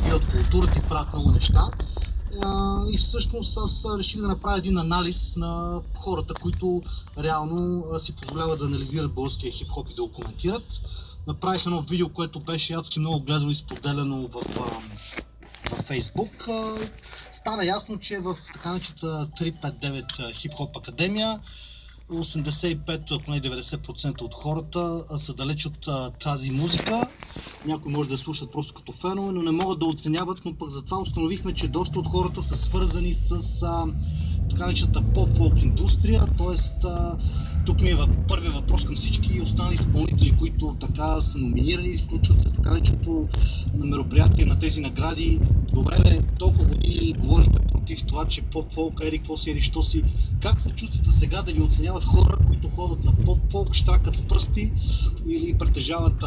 развиват културата и правят много неща. И всъщност аз реших да направя един анализ на хората, които реално си позволяват да анализират българския хип-хоп и да го коментират. Направих едно видео, което беше адски много гледано и споделено в Facebook. Стана ясно, че в така начата 359 хип-хоп академия 85, ако не 90% от хората са далеч от тази музика. Някои може да слушат просто като фенове, но не могат да оценяват, но пък затова установихме, че доста от хората са свързани с така наречената поп-фолк индустрия, т.е. тук ми е първият въпрос към всички останали изпълнители, които така са номинирани и включват се така нареченото на мероприятие на тези награди. Добре, толкова години говорите против това, че поп-фолк, какво си, що си. Как се чувствате сега да ви оценяват хора, които ходят на поп-фолк, штракат с пръсти или притежават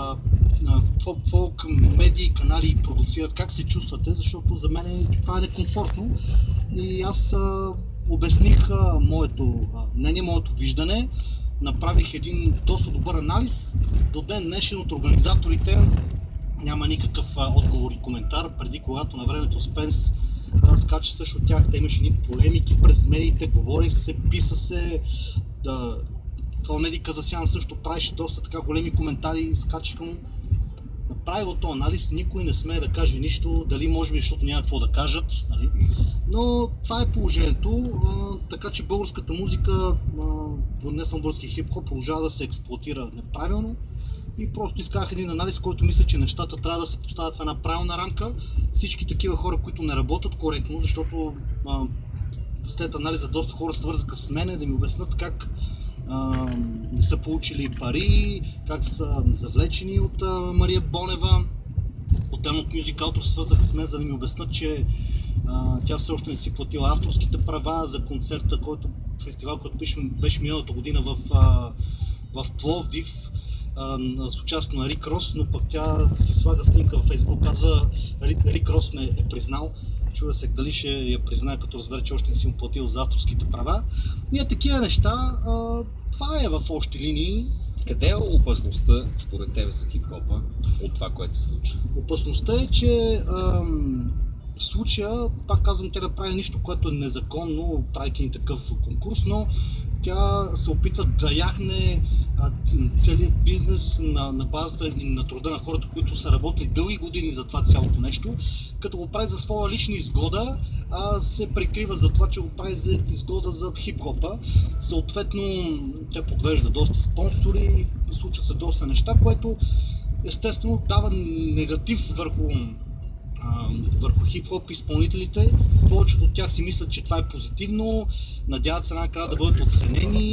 поп-фолк медии, канали и продуцират? Как се чувствате? Защото за мен това е некомфортно и аз обясних моето мнение, моето виждане, направих един доста добър анализ. До ден днешен от организаторите няма никакъв отговор и коментар. Преди, когато на времето Спенс скача срещу тях, те имаше едни полемики през медиите, говори се, писа се. Медик Казасян също правеше доста така големи коментари, скачаха му. Направи го този анализ, никой не смее да каже нищо, дали може би, защото няма какво да кажат, нали? Но това е положението, така че българската музика, не само български хип-хоп, продължава да се експлоатира неправилно и просто изкарах един анализ, който мисля, че нещата трябва да се поставят в една правилна рамка. Всички такива хора, които не работят коректно, защото след анализа доста хора се свързаха с мене да ми обяснят как не са получили пари, как са завлечени от Мария Бонева. Отделно от Music Autor свързаха с мен, за да ми обяснат, че тя все още не си платила авторските права за концерта, фестивал, който беше миналата година в Пловдив, с участието на Рик Рос, но пък тя си слага снимка във Facebook, казва Рик Рос ме е признал. Чува се дали ще я признае, като разбере, че още не си му платил за авторските права. И такива неща, това е в общи линии. Къде е опасността, според тебе, за хип-хопа от това, което се случва? Опасността е, че в случая, пак казвам, тя направи нищо, което е незаконно, правейки ни такъв конкурс, но тя се опитва да яхне целият бизнес на базата и на труда на хората, които са работили дълги години за това цялото нещо, като го прави за своя лична изгода, се прикрива за това, че го прави за изгода за хип-хопа. Съответно, тя подвежда доста спонсори, случват се доста неща, което естествено дава негатив върху хип-хоп изпълнителите. Повечето от тях си мислят, че това е позитивно, надяват се накрая да бъдат оценени.